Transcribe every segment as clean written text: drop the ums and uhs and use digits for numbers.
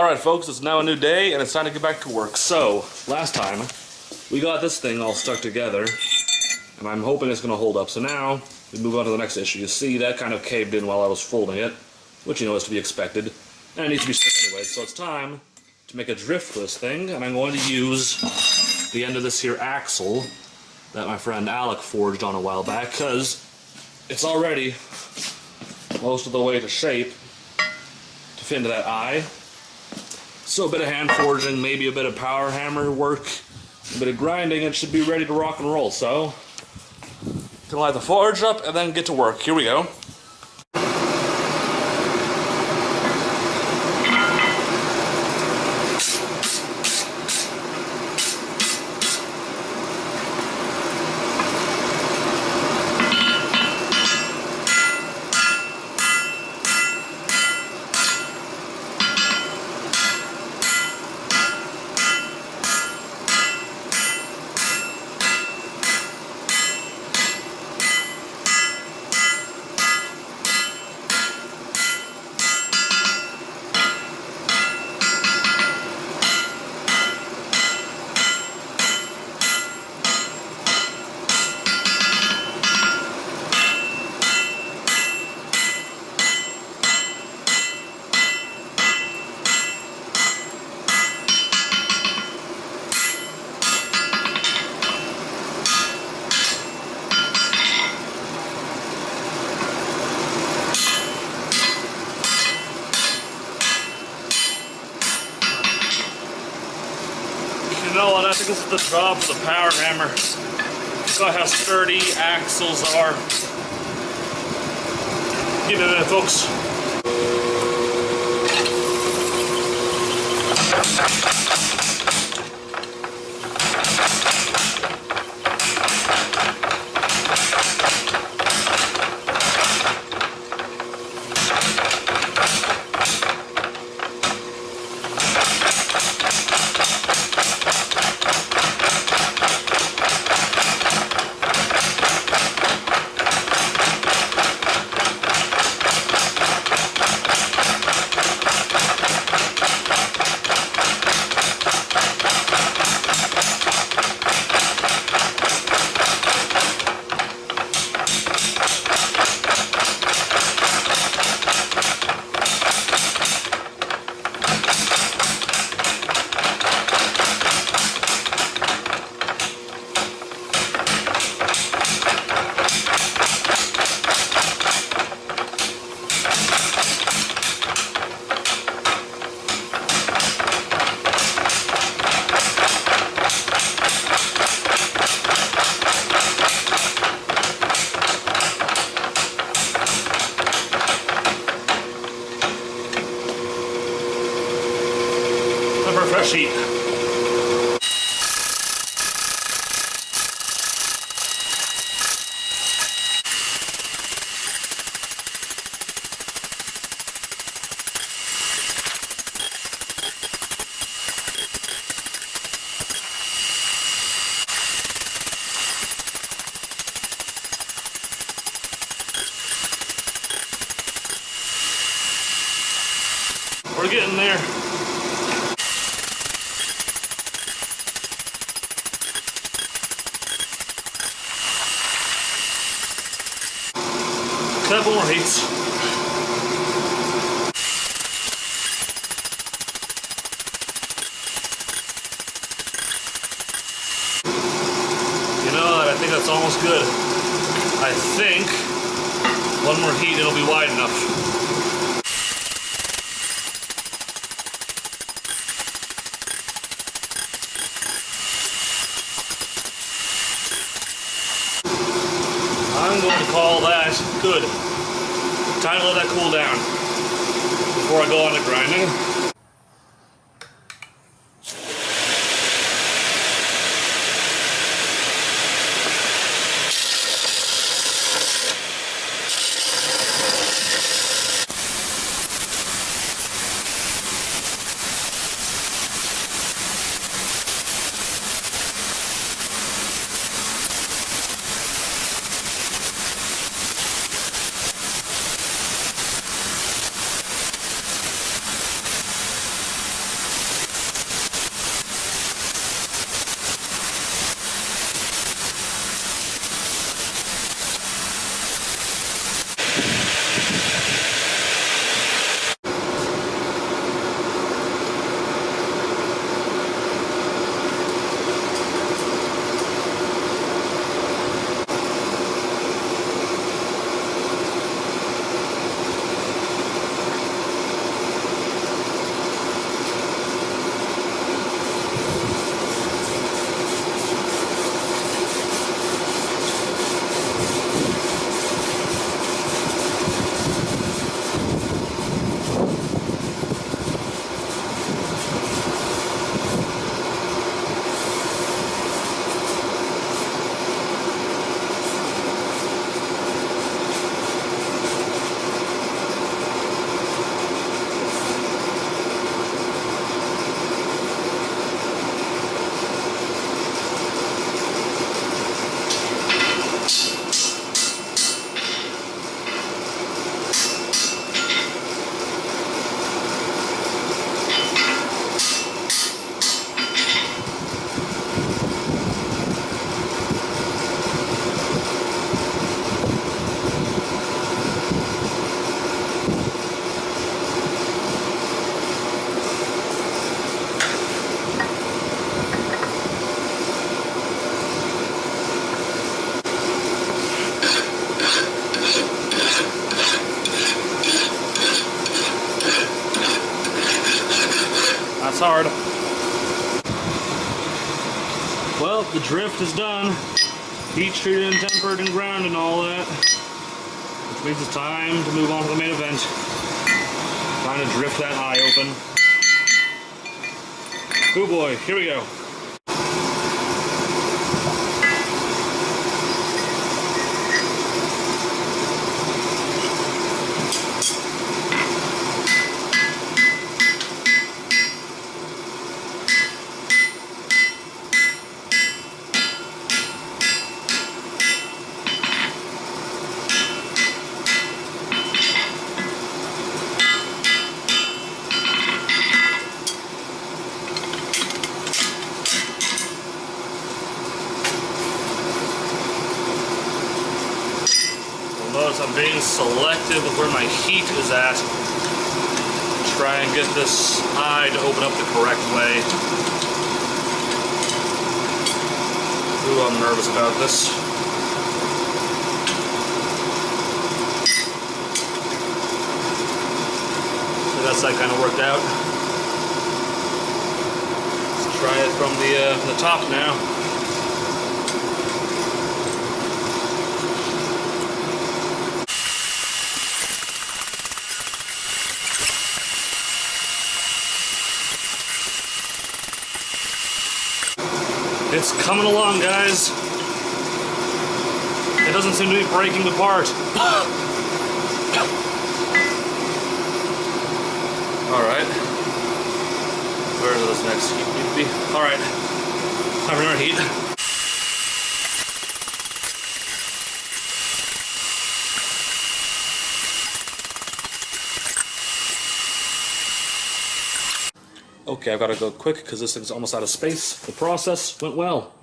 Alright folks, it's now a new day and it's time to get back to work. So, last time, we got this thing all stuck together, and I'm hoping it's going to hold up. So now, we move on to the next issue. You see, that kind of caved in while I was folding it, which you know is to be expected, and it needs to be stuck anyway. So it's time to make a drift for this thing, and I'm going to use the end of this here axle that my friend Alec forged on a while back, because it's already most of the way to shape to fit into that eye. So a bit of hand forging, maybe a bit of power hammer work, a bit of grinding, it should be ready to rock and roll. So, gonna light the forge up and then get to work. Here we go. You know what, I think this is the job of the power hammer. Look how sturdy axles are. Give me a minute, folks. Fresh heat. We're getting there. Couple more heats. You know, I think that's almost good. I think one more heat, it'll be wide enough. I'm going to call that good. Time to let that cool down before I go on to grinding. Well, the drift is done. Heat treated and tempered and ground and all that. Which means it's time to move on to the main event. Time to drift that eye open. Oh boy, here we go. Notice I'm being selective with where my heat is at. Try and get this eye to open up the correct way. Ooh, I'm nervous about this. So that's that kind of worked out. Let's try it from the top now. It's coming along, guys. It doesn't seem to be breaking apart. Alright. Where does this next heat need to be? Alright. Time for another heat. Okay, I've got to go quick because this thing's almost out of space. The process went well.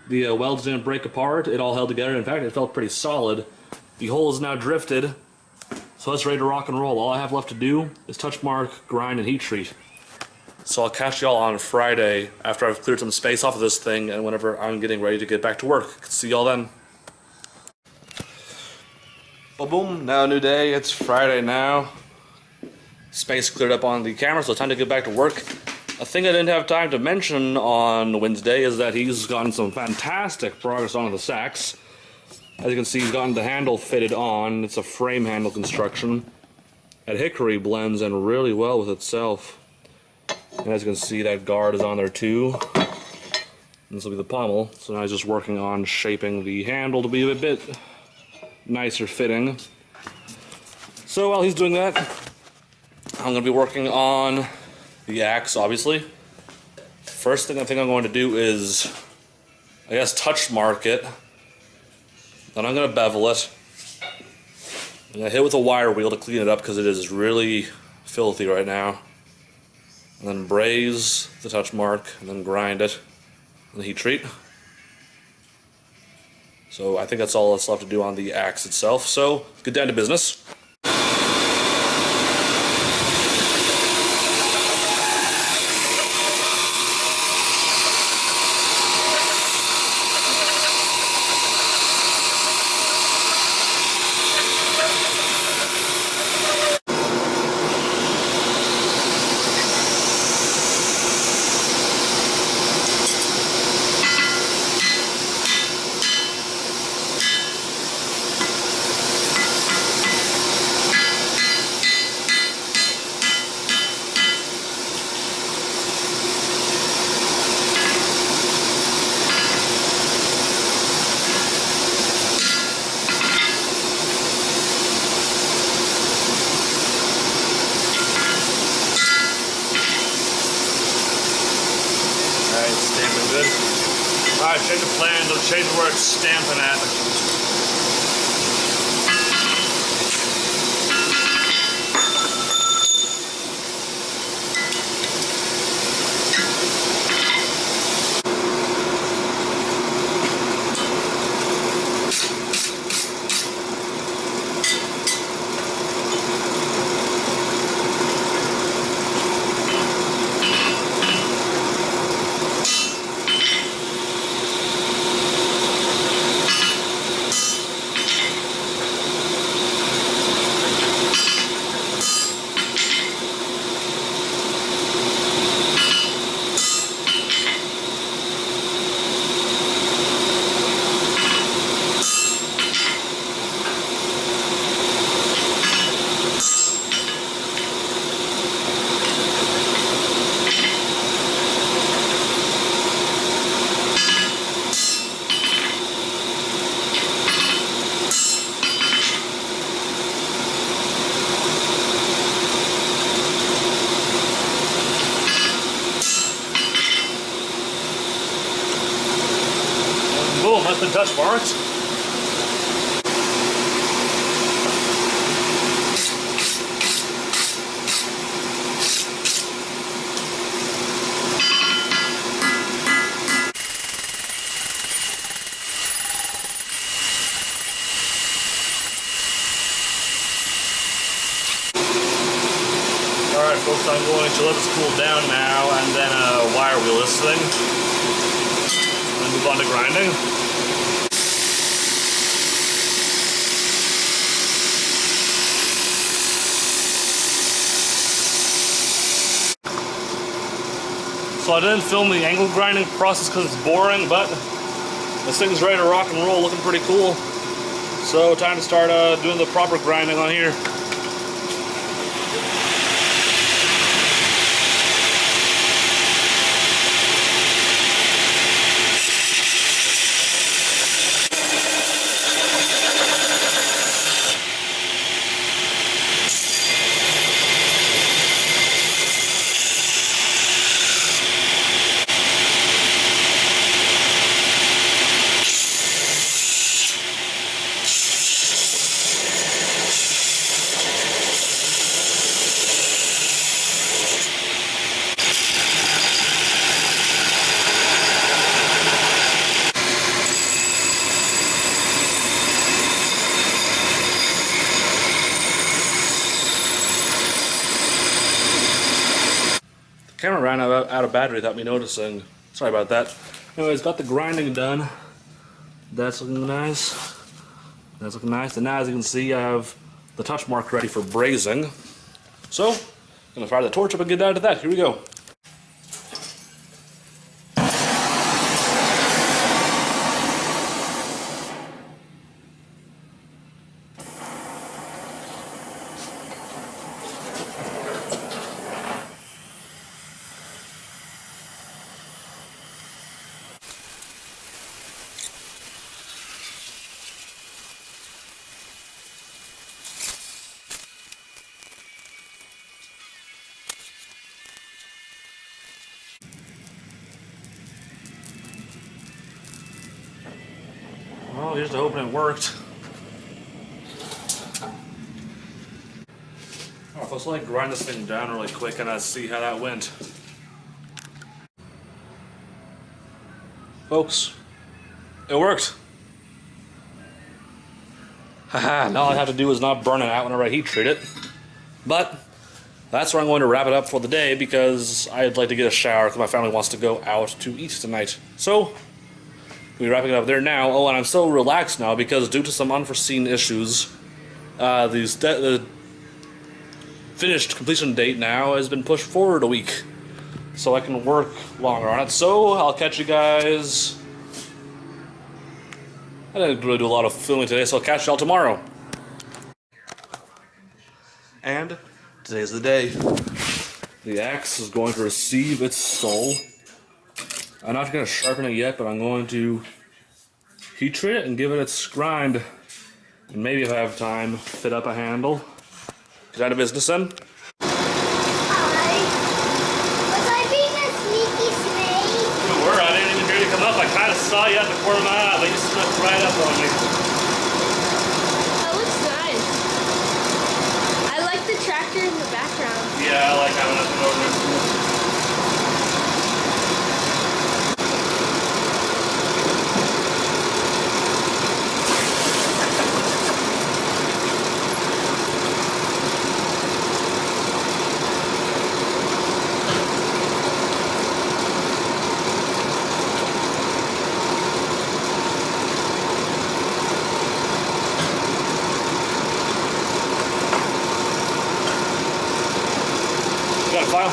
The welds didn't break apart. It all held together. In fact, it felt pretty solid. The hole is now drifted, so it's ready to rock and roll. All I have left to do is touch mark, grind, and heat treat. So I'll catch y'all on Friday after I've cleared some space off of this thing and whenever I'm getting ready to get back to work. See y'all then. Well, boom, now a new day. It's Friday now. Space cleared up on the camera, so it's time to get back to work. A thing I didn't have time to mention on Wednesday is that he's gotten some fantastic progress on the sacks. As you can see, he's gotten the handle fitted on. It's a frame handle construction. That hickory blends in really well with itself. And as you can see, that guard is on there too. And this will be the pommel. So now he's just working on shaping the handle to be a bit nicer fitting. So while he's doing that, I'm going to be working on the axe, obviously. First thing I think I'm going to do is, I guess, touch mark it. Then I'm going to bevel it. I'm going to hit with a wire wheel to clean it up because it is really filthy right now. And then braise the touch mark, and then grind it, and heat treat. So I think that's all that's left to do on the axe itself. So, get down to business. Alright, change the plans, I'll change where it's stamping at. that's been touch marked. Alright folks, I'm going to let this cool down now and then wire wheel this thing. And move on to grinding. So I didn't film the angle grinding process because it's boring, but this thing's ready to rock and roll, looking pretty cool. So time to start doing the proper grinding on here. Camera ran out of battery without me noticing. Sorry about that. Anyways, got the grinding done. That's looking nice. That's looking nice. And now, as you can see, I have the touch mark ready for brazing. So, I'm gonna fire the torch up and get down to that. Here we go. Well, here's the hoping it worked. Alright, let's like grind this thing down really quick and see how that went. Folks, it worked. Haha, now all I have to do is not burn it out whenever I heat treat it. But that's where I'm going to wrap it up for the day because I'd like to get a shower because my family wants to go out to eat tonight. So, we're wrapping it up there now. Oh, and I'm so relaxed now because due to some unforeseen issues, the finished completion date now has been pushed forward a week. So I can work longer on it. So I'll catch you guys. I didn't really do a lot of filming today, so I'll catch y'all tomorrow. And today's the day. The axe is going to receive its soul. I'm not going to sharpen it yet, but I'm going to heat treat it and give it its grind. And maybe if I have time, fit up a handle. Get out of business then. I didn't even hear you come up. I kind of saw you at the corner of my eye, but you snuck right up on me. That looks nice. I like the tractor in the background. Yeah, I like having that over there. Got a file?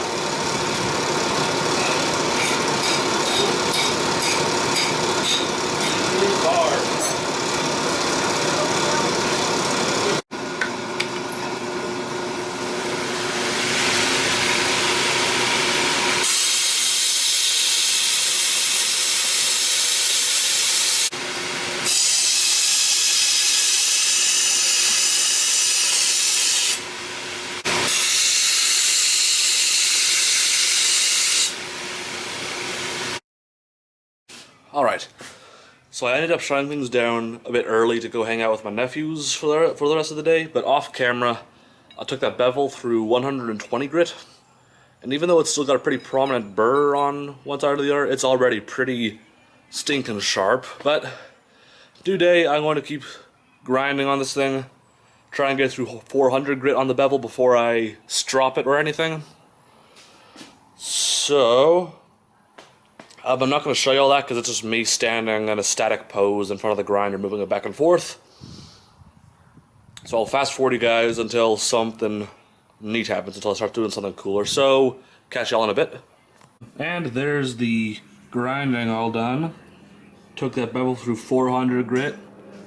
Alright, So I ended up shutting things down a bit early to go hang out with my nephews for the rest of the day, but off camera, I took that bevel through 120 grit, and even though it's still got a pretty prominent burr on one side or the other, it's already pretty stinking sharp. But today I'm going to keep grinding on this thing, try and get through 400 grit on the bevel before I strop it or anything. So I'm not going to show you all that because it's just me standing in a static pose in front of the grinder, moving it back and forth. So I'll fast forward you guys until something neat happens, until I start doing something cooler. So catch y'all in a bit. And there's the grinding all done. Took that bevel through 400 grit,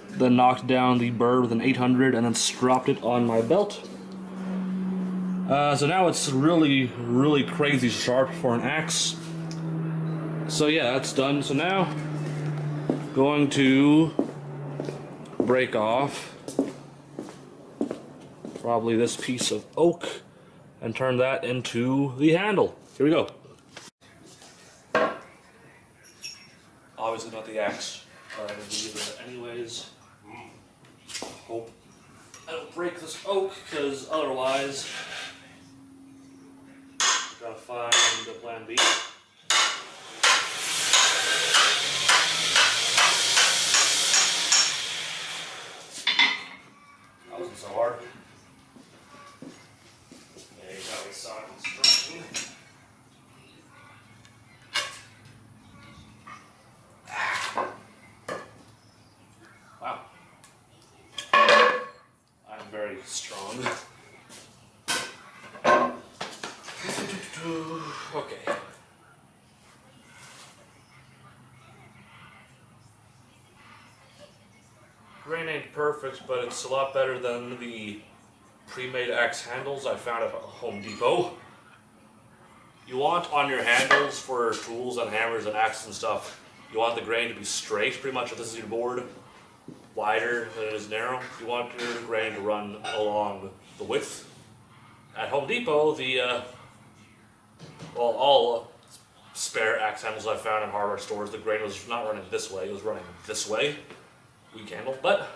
then knocked down the burr with an 800, and then stropped it on my belt. So now it's really, really crazy sharp for an axe. So yeah, that's done. So now, going to break off probably this piece of oak and turn that into the handle. Here we go. Obviously not the axe, but I'm gonna use it anyways. Hope I don't break this oak, because otherwise, gotta find the plan B. That wasn't so hard. Yeah, you got me saw construction. Wow. I'm very strong. Okay. Grain ain't perfect, but it's a lot better than the pre-made axe handles I found at Home Depot. You want on your handles for tools and hammers and axes and stuff, you want the grain to be straight, pretty much if this is your board, wider than it is narrow. You want your grain to run along the width. At Home Depot, all spare axe handles I found in hardware stores, the grain was not running this way, it was running this way. Weak handle, but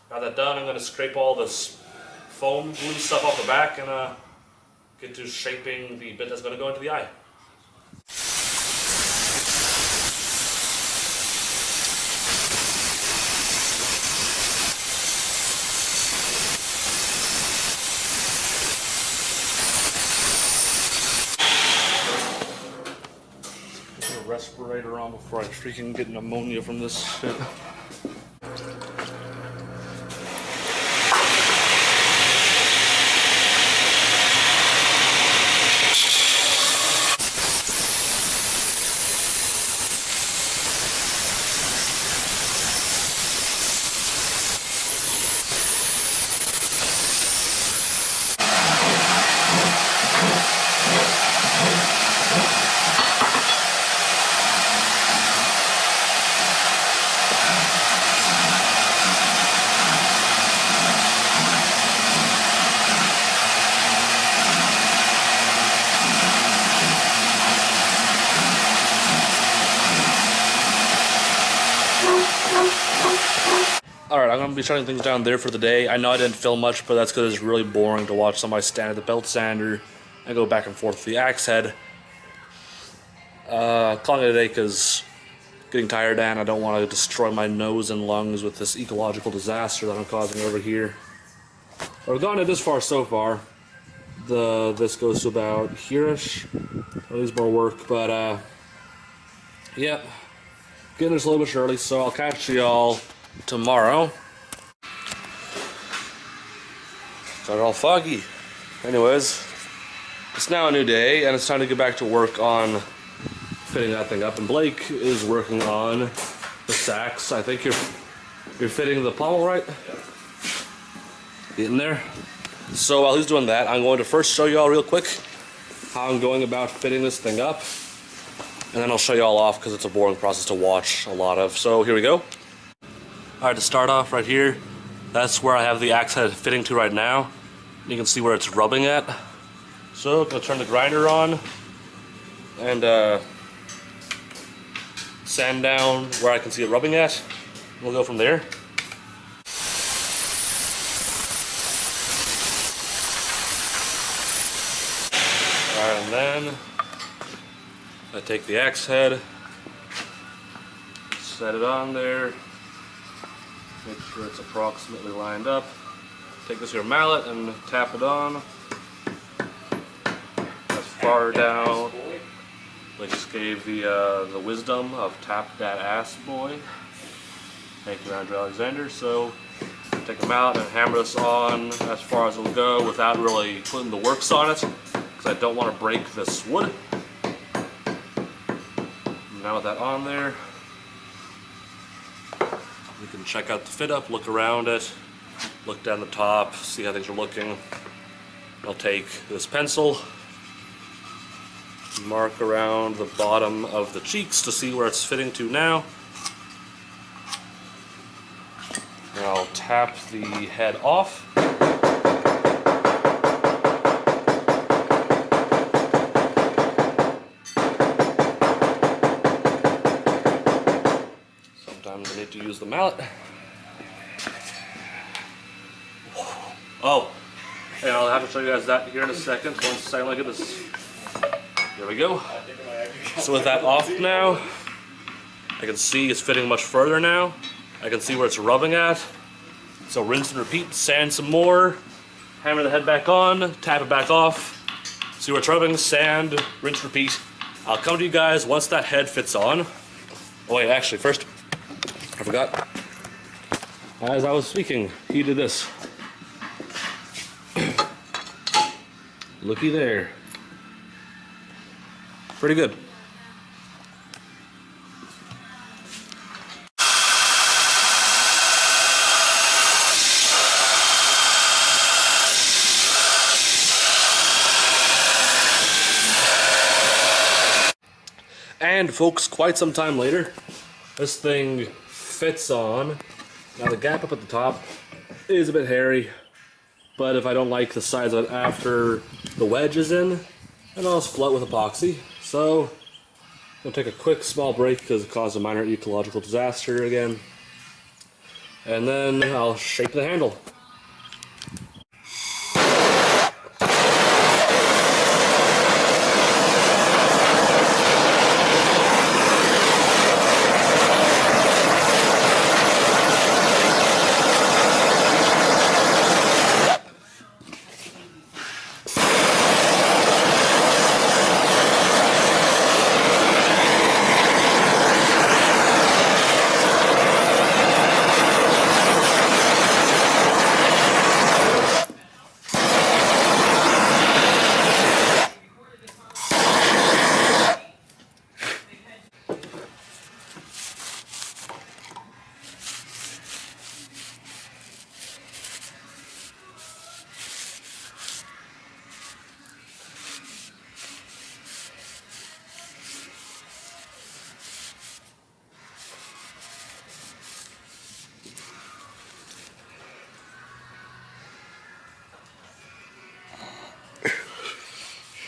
got that done. I'm going to scrape all this foam glue stuff off the back and get to shaping the bit that's going to go into the eye. Put a respirator on before I freaking get pneumonia from this shit. Alright, I'm going to be shutting things down there for the day. I know I didn't film much, but that's because it's really boring to watch somebody stand at the belt sander and go back and forth with the axe head. Calling it a day because getting tired and I don't want to destroy my nose and lungs with this ecological disaster that I'm causing over here. I've gotten it this far so far. This goes to about here-ish. Needs more work, but yeah. Getting this a little bit early, so I'll catch y'all tomorrow. Got it all foggy. Anyways, it's now a new day and it's time to get back to work on fitting that thing up. And Blake is working on the sacks. I think you're fitting the pommel, right? Yeah. Getting there. So while he's doing that, I'm going to first show you all real quick how I'm going about fitting this thing up. And then I'll show you all off because it's a boring process to watch a lot of. So here we go. Alright, to start off right here, that's where I have the axe head fitting to right now. You can see where it's rubbing at. So I'm going to turn the grinder on and sand down where I can see it rubbing at. We'll go from there. Alright, and then I take the axe head, set it on there, make sure it's approximately lined up. Take this here mallet and tap it on as far down. They just gave the wisdom of tap that ass boy. Thank you, Andrew Alexander. So take the mallet and hammer this on as far as it'll go without really putting the works on it, because I don't want to break this wood. Now with that on there, you can check out the fit up, look around it, look down the top, see how things are looking. I'll take this pencil, mark around the bottom of the cheeks to see where it's fitting to now. And I'll tap the head off. Sometimes I need to use the mallet. Oh, and I'll have to show you guys that here in a second. One second, look at this. There we go. So with that off now, I can see it's fitting much further now. I can see where it's rubbing at. So rinse and repeat, sand some more, hammer the head back on, tap it back off, see where it's rubbing, sand, rinse, repeat. I'll come to you guys once that head fits on. Oh wait, actually first, I forgot. As I was speaking, he did this. Looky there. Pretty good. And folks, quite some time later, this thing fits on. Now the gap up at the top is a bit hairy, but if I don't like the size of it after the wedge is in, then I'll just float with epoxy. So I'm gonna take a quick small break because it caused a minor ecological disaster again. And then I'll shape the handle.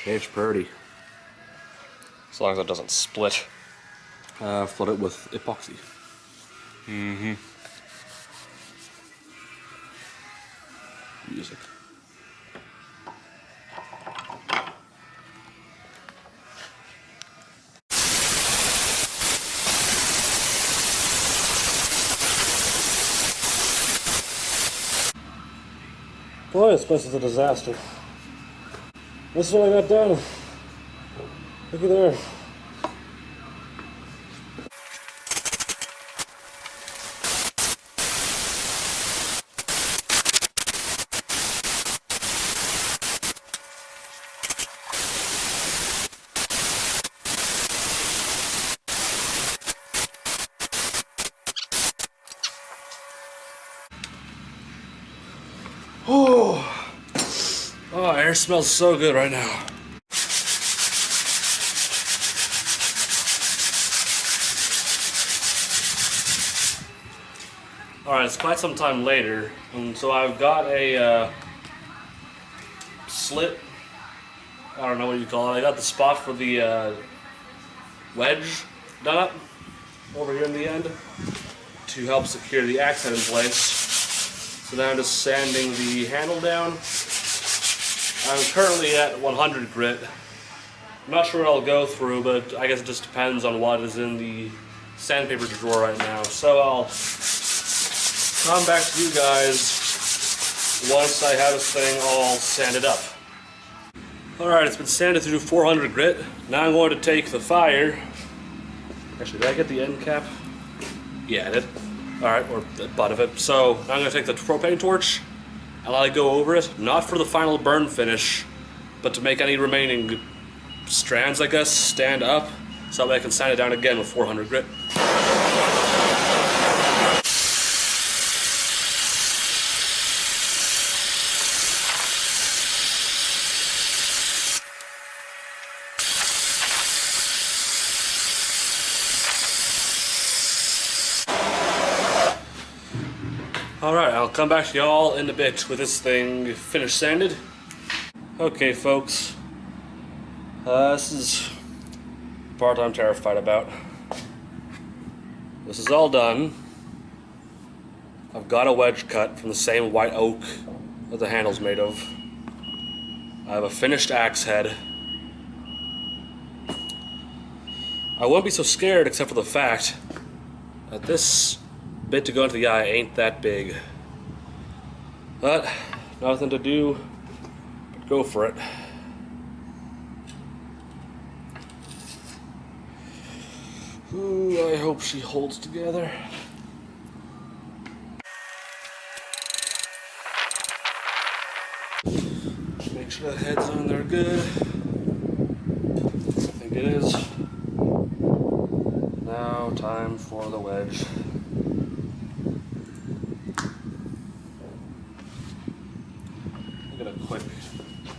It's pretty. As long as it doesn't split. Flood it with epoxy. Mm-hmm. Music. Boy, this place is a disaster. This is what I got done. Looky there. Oh, air smells so good right now. Alright, it's quite some time later, and so I've got a slit, I don't know what you call it, I got the spot for the wedge done up. over here in the end to help secure the axe head in place. So now I'm just sanding the handle down. I'm currently at 100 grit. I'm not sure what I'll go through, but I guess it just depends on what is in the sandpaper drawer right now. So I'll come back to you guys once I have this thing all sanded up. Alright, it's been sanded through 400 grit. Now I'm going to take the fire. Actually, did I get the end cap? Yeah, I did. Alright, or the butt of it. So now I'm going to take the propane torch and let it go over it. Not for the final burn finish, but to make any remaining strands, I guess, stand up. So that way I can sand it down again with 400 grit. Alright, I'll come back to y'all in a bit with this thing finished sanded. Okay, folks. This is the part I'm terrified about. This is all done. I've got a wedge cut from the same white oak that the handle's made of. I have a finished axe head. I won't be so scared except for the fact that this bit to go into the eye ain't that big. But nothing to do but go for it. Ooh, I hope she holds together. Make sure the head's on there good. I think it is. Now time for the wedge. Get a quick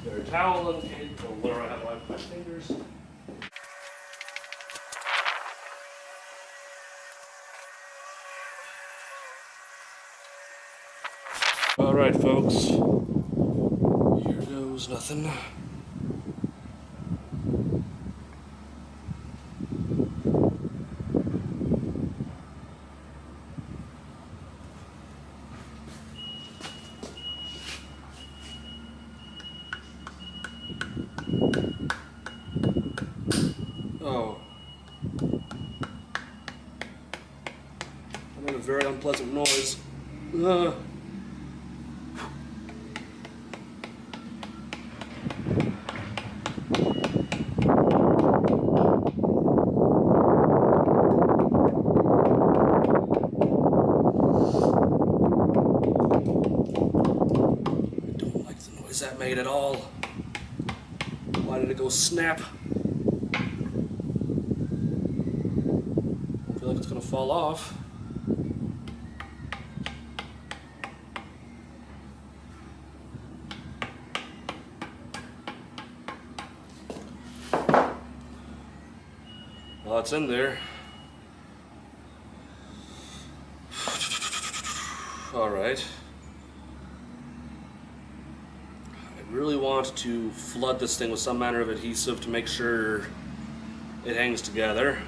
paper towel in case where I have my fingers. Alright, folks. Here goes nothing. Oh. I made a very unpleasant noise. That made at all. Why did it go snap? I feel like it's gonna fall off. Well, it's in there. All right. Really want to flood this thing with some manner of adhesive to make sure it hangs together.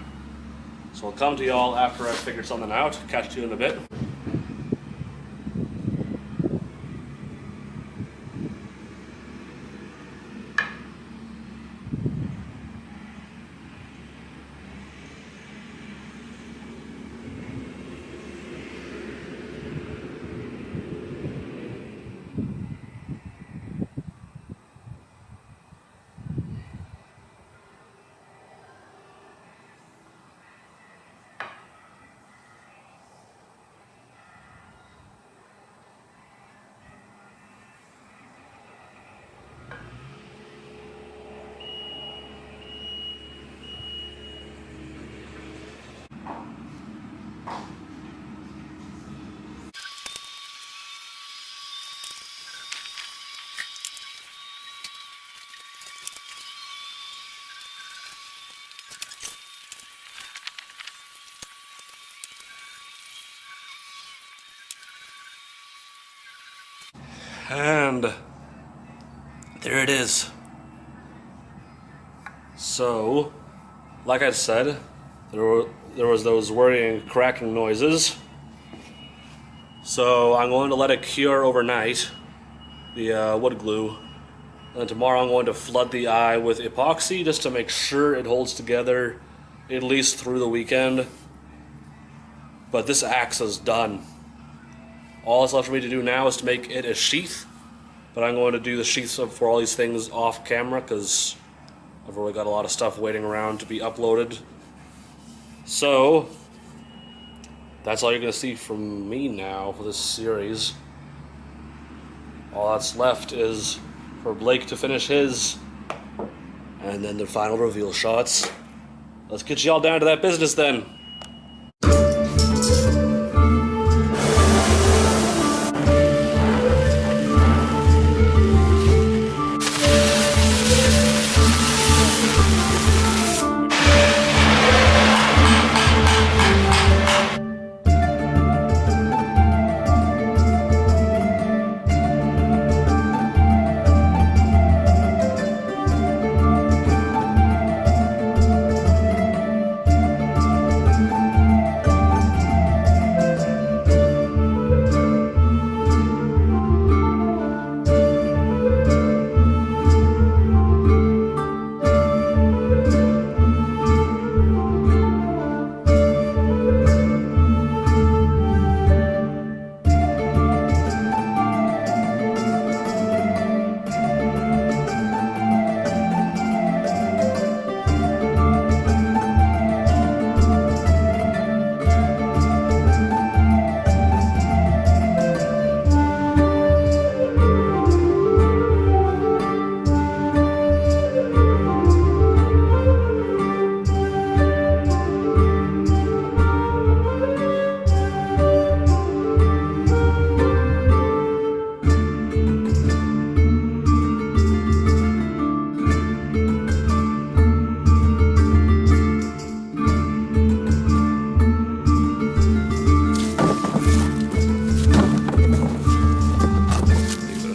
So I'll come to y'all after I've figured something out. Catch you in a bit. And there it is. So, like I said, there was those worrying cracking noises. So I'm going to let it cure overnight, the wood glue. And then tomorrow I'm going to flood the eye with epoxy just to make sure it holds together at least through the weekend. But this axe is done. All that's left for me to do now is to make it a sheath. But I'm going to do the sheaths for all these things off camera because I've really got a lot of stuff waiting around to be uploaded. So that's all you're going to see from me now for this series. All that's left is for Blake to finish his, and then the final reveal shots. Let's get y'all down to that business then.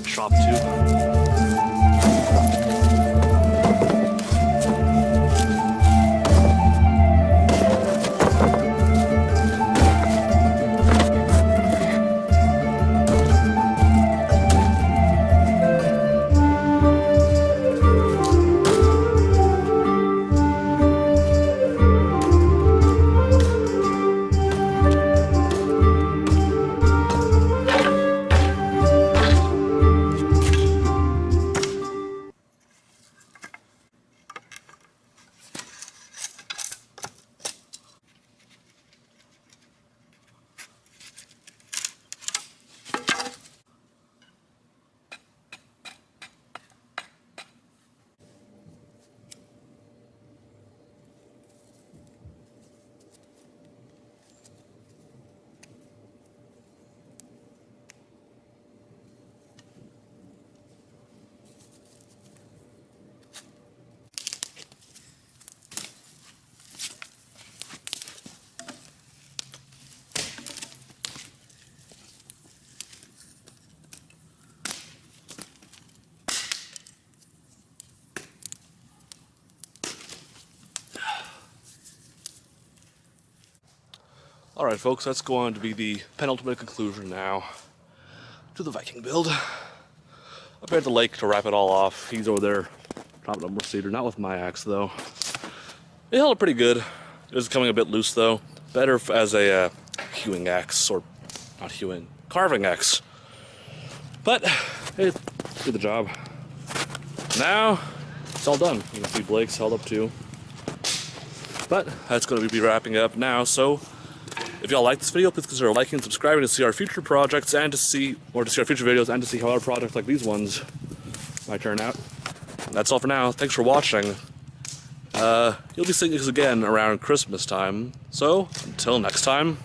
Chop too. Alright folks, that's going to be the penultimate conclusion now to the Viking build. Up at the lake to wrap it all off. He's over there chopping up more cedar, not with my axe though. It held it pretty good. It was coming a bit loose though. Better as a hewing axe, or not hewing, carving axe. But it did the job. Now it's all done. You can see Blake's held up too. But that's going to be wrapping up now, so if y'all like this video, please consider liking and subscribing to see our future projects and to see our future videos and to see how other projects like these ones might turn out. That's all for now. Thanks for watching. You'll be seeing this again around Christmas time. So, until next time.